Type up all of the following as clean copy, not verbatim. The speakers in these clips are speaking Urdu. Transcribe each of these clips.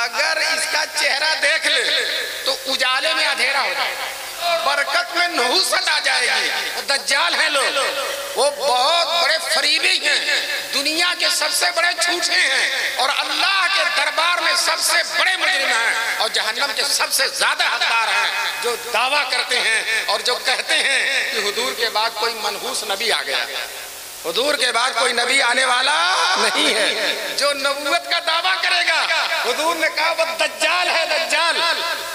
اگر اس کا چہرہ دیکھ لے تو اجالے میں اندھیرا ہو جائے گا، برکت میں نحوست آ جائے گی۔ دجال ہیں لوگ، وہ بہت بڑے فریبی ہیں، دنیا کے سب سے بڑے جھوٹے ہیں، اور اللہ کے دربار میں سب سے بڑے مجرم ہیں، اور جہنم کے سب سے زیادہ حقدار ہیں، جو دعویٰ کرتے ہیں اور جو کہتے ہیں کہ حضور کے بعد کوئی منحوس نبی آ گیا، حضور کے بعد کوئی نبی آنے والا نہیں ہے۔ جو نبوت کا دعویٰ کرے گا، حضور نے کہا وہ دجال ہے، دجال،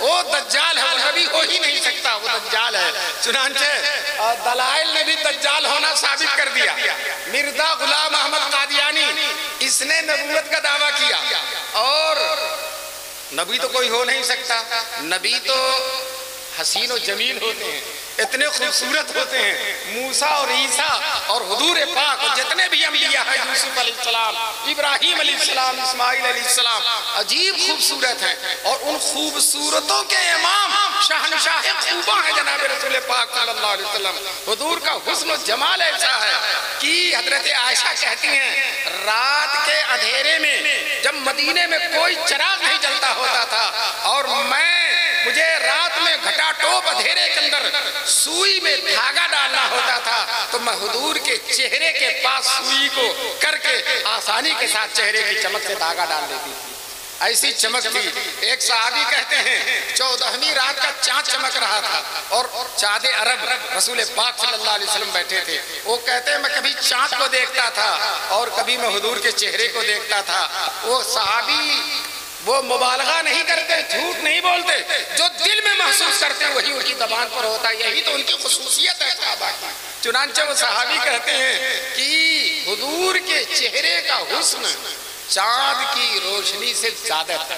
وہ دجال ہے، وہ نبی ہو ہی نہیں سکتا، وہ دجال ہے۔ چنانچہ دلائل نے بھی دجال ہونا ثابت کر دیا۔ مرزا غلام احمد قادیانی، اس نے نبوت کا دعویٰ کیا، اور نبی تو کوئی ہو نہیں سکتا، نبی تو حسین و جمیل ہوتے ہیں، اتنے خوبصورت ہوتے ہیں۔ موسیٰ اور عیسیٰ اور حضور پاک اور جتنے بھی انبیاء ہیں، یوسف علیہ السلام، ابراہیم علیہ السلام، اسماعیل علیہ السلام، عجیب خوبصورت ہیں، اور ان خوبصورتوں کے امام شہنشاہ خوباں ہیں جناب رسول پاک صلی اللہ علیہ وسلم۔ حضور کا حسن و جمال ایسا ہے کہ حضرت عائشہ کہتی ہیں رات کے اندھیرے میں جب مدینے میں کوئی چراغ نہیں جلتا ہوتا تھا، اور مجھے رات میں گھٹا ٹوپ اندھیرے کے اندر سوئی میں دھاگا ڈالنا ہوتا تھا، تو میں حضور کے چہرے کے پاس سوئی کو کر کے آسانی کے ساتھ چہرے کی چمک سے دھاگا ڈال دیتی تھی، ایسی چمک تھی۔ ایک صحابی کہتے ہیں 14ویں رات کا چاند چمک رہا تھا، اور چاند عرب رسول پاک صلی اللہ علیہ وسلم بیٹھے تھے۔ وہ کہتے ہیں میں کبھی چاند کو دیکھتا تھا اور کبھی میں حضور کے چہرے کو دیکھتا تھا۔ وہ صحابی وہ مبالغہ نہیں کرتے، جھوٹ نہیں بولتے، جو دل میں محسوس کرتے ہیں وہی ان کی زبان پر ہوتا ہے، یہی تو ان کی خصوصیت ہے صحابہ کی۔ چنانچہ وہ صحابی کہتے ہیں کہ حضور کے چہرے کا حسن چاند کی روشنی سے زیادہ تھا۔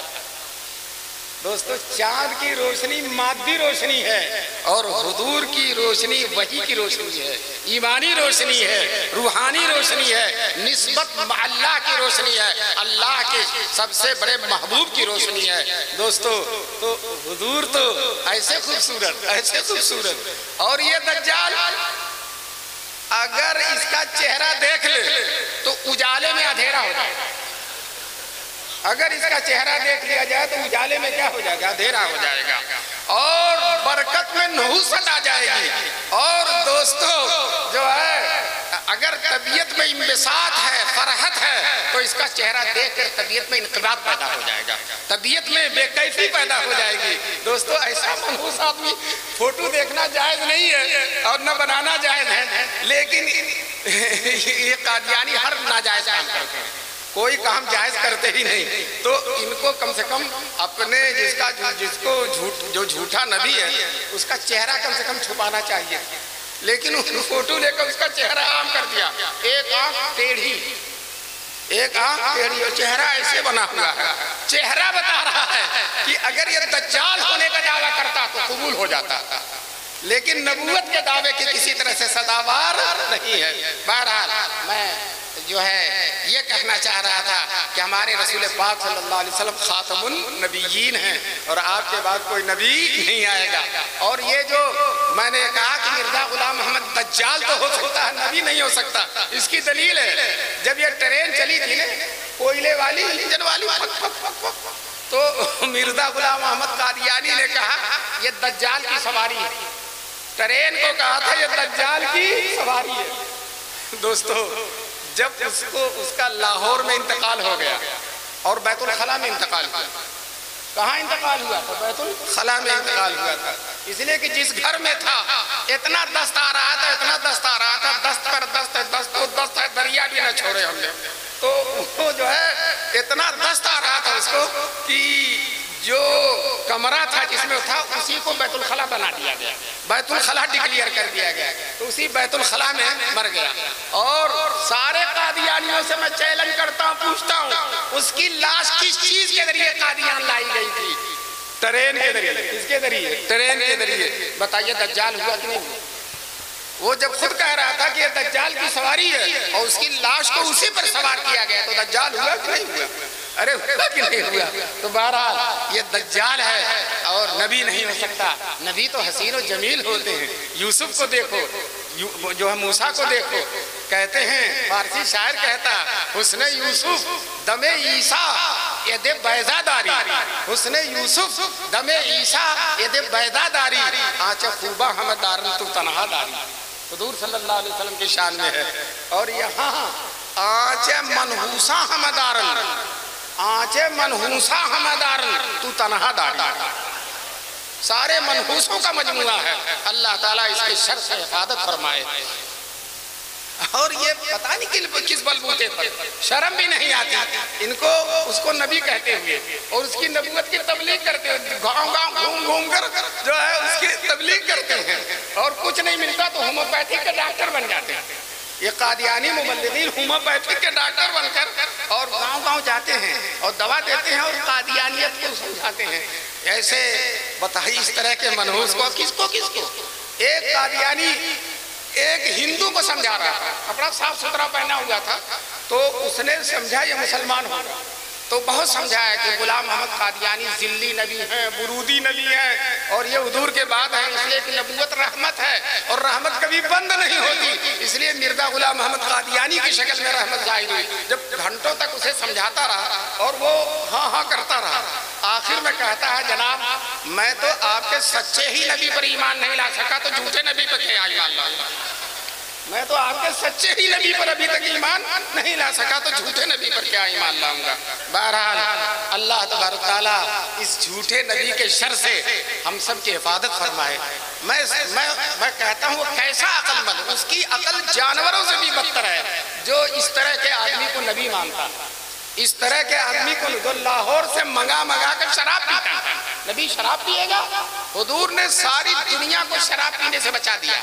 دوستو، چاند کی روشنی مادی روشنی ہے، اور حضور کی روشنی وحی کی روشنی ہے، ایمانی روشنی ہے، روحانی روشنی ہے، نسبت اللہ کی روشنی ہے، اللہ کے سب سے بڑے محبوب کی روشنی ہے۔ دوستو، تو حضور تو ایسے خوبصورت، ایسے خوبصورت، اور یہ دجال اگر اس کا چہرہ دیکھ لے تو اجالے میں اندھیرا ہو جائے گا، اگر اس کا چہرہ دیکھ لیا جائے تو اجالے میں کیا ہو جائے گا؟ اندھیرا ہو جائے گا، اور برکت میں نحوست آ جائے گی۔ اور دوستو جو ہے، اگر طبیعت میں انبساط ہے، فرحت ہے، تو اس کا چہرہ دیکھ کر طبیعت میں انقباض پیدا ہو جائے گا، طبیعت میں بے کیفی پیدا ہو جائے گی۔ دوستو، ایسا منحوس آدمی فوٹو دیکھنا جائز نہیں ہے اور نہ بنانا جائز ہے، لیکن یہ قادیانی ہر ناجائز کام کرتے ہیں، کوئی کام جائز کرتے ہی نہیں۔ تو ان کو کم سے کم اپنے جس کو جو جھوٹا نبی ہے اس کا چہرہ کم سے کم چھپانا چاہیے، لیکن ان فوٹو لے کر اس کا چہرہ عام کر دیا، ایک آنکھ ٹیڑھی، ایک آنکھ ٹیڑھی، اور چہرہ ایسے بنا ہوا ہے۔ چہرہ بتا رہا ہے کہ اگر یہ دجال ہونے کا دعویٰ کرتا تو قبول ہو جاتا، لیکن نبوت کے دعوے کی کسی طرح سے سزاوار نہیں ہے۔ بہرحال میں جو ہے یہ کہنا چاہ رہا تھا کہ ہمارے رسول پاک صلی اللہ علیہ وسلم خاتم النبیین ہیں، اور آپ کے بعد کوئی نبی نہیں آئے گا۔ اور یہ جو میں نے کہا کہ مرزا غلام محمد دجال تو ہو سکتا ہے، نبی نہیں ہو سکتا، اس کی دلیل ہے جب یہ ٹرین چلی تھی نا کوئلے والی، انجن والی، تو مرزا غلام محمد قادیانی نے کہا یہ دجال کی سواری ہے، ٹرین کو کہا تھا یہ دجال کی سواری ہے۔ دوستو، جب اس کا لاہور میں انتقال ہو گیا اور بیت الخلا میں انتقال ہوا، کہاں انتقال ہوا تھا؟ بیت الخلا میں انتقال ہوا تھا، اس لیے کہ جس گھر میں تھا اتنا دست آ رہا تھا، اتنا دست آ رہا تھا، دست پر دست ہے، دست کو دست ہے، دریا بھی نہ چھوڑے ہم نے، تو وہ جو ہے اتنا دست آ رہا تھا اس کو کہ جو کمرہ تھا جس میں تھا اسی کو بیت الخلا بنا دیا گیا، بیت الخلا ڈکلیئر کر دیا گیا، تو اسی بیت الخلا میں مر گیا۔ اور سارے قادیانیوں سے میں چیلنج کرتا ہوں، پوچھتا ہوں، اس کی لاش کس چیز کے ذریعے قادیان لائی گئی تھی؟ ٹرین کے ذریعے۔ کس کے ذریعے؟ ٹرین کے ذریعے۔ بتائیے دجال ہوا کہ نہیں ہوا؟ وہ جب خود کہہ رہا تھا کہ یہ دجال کی سواری ہے اور اس کی لاش کو اسی پر سوار کیا گیا، تو دجال ہوا کہ نہیں ہوا؟ ارے ہوا کہ نہیں ہوا؟ تو بہرحال یہ دجال ہے اور نبی نہیں ہو سکتا۔ نبی تو حسین و جمیل ہوتے ہیں۔ یوسف کو دیکھو، جو ہے موسیٰ کو دیکھو، کہتے ہیں فارسی شاعر کہتا حسن یوسف دم عیسیٰ ید بیضا داری، حسن یوسف دم عیسیٰ ید بیضا داری، آنچ خوبہ ہم دارن تو تنہا داری، حضور صلی اللہ علیہ وسلم کی شان میں ہے۔ اور یہاں آنچ منحوسہ ہم دارن، آنچ منحوسہ ہم دارن تو تنہا داری، سارے منحوسوں کا مجموعہ ہے، اللہ تعالیٰ اس کے شر سے حفاظت فرمائے۔ اور یہ پتہ نہیں کس بلبوتے پر شرم بھی نہیں آتی ان کو، اس کو نبی کہتے ہوئے اور اس کی نبوت کی تبلیغ کرتے ہوئے، گاؤں گاؤں گھوم گھوم کر جو ہے اس کی تبلیغ کرتے ہیں، اور کچھ نہیں ملتا تو ہومیوپیتھی کے ڈاکٹر بن جاتے ہیں۔ یہ قادیانی مبلغین ہومیوپیتھی کے ڈاکٹر بن کر اور گاؤں گاؤں جاتے ہیں اور دوا دیتے ہیں اور قادیانیت کو سمجھاتے ہیں۔ ایسے بتائی اس طرح کے منحوس کو کس کو ایک قادیانی ایک ہندو کو سمجھا رہا تھا، کپڑا صاف ستھرا پہنا ہوا تھا، تو اس نے سمجھا یہ مسلمان ہوگا، تو بہت سمجھایا کہ غلام محمد قادیانی ذلی نبی ہیں، برودی نبی ہیں، اور یہ حضور کے بعد ہیں، اس لیے کہ نبوت رحمت ہے اور رحمت کبھی بند نہیں ہوتی، اس لیے مرزا غلام محمد قادیانی کی شکل میں رحمت ظاہر ہوئی۔ جب گھنٹوں تک اسے سمجھاتا رہا اور وہ ہاں ہاں کرتا رہا، آخر میں کہتا ہے جناب میں تو آپ کے سچے ہی نبی پر ایمان نہیں لا سکا تو جھوٹے نبی پر کیا ایمان لاؤں گا؟ میں تو آپ کے سچے ہی نبی پر ابھی تک ایمان نہیں لا سکا تو جھوٹے نبی پر کیا ایمان لاؤں گا؟ بہرحال اللہ تبارک تعالیٰ اس جھوٹے نبی کے شر سے ہم سب کی حفاظت فرمائے۔ میں کہتا ہوں وہ کیسا عقل مند، اس کی عقل جانوروں سے بھی بدتر ہے جو اس طرح کے آدمی کو نبی مانتا، اس طرح کے آدمی کو جو لاہور سے منگا کر شراب پیتا ہے۔ نبی شراب پیے گا؟ حضور نے ساری دنیا کو شراب پینے سے بچا دیا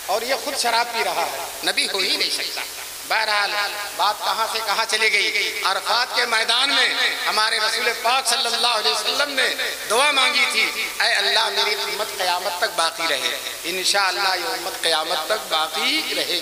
اور یہ خود شراب پی رہا ہے، نبی ہو ہی نہیں سکتا۔ بہرحال بات کہاں سے کہاں چلی گئی؟ عرفات کے میدان میں ہمارے رسول پاک صلی اللہ علیہ وسلم نے دعا مانگی تھی، اے اللہ میری امت قیامت تک باقی رہے، انشاءاللہ یہ امت قیامت تک باقی رہے۔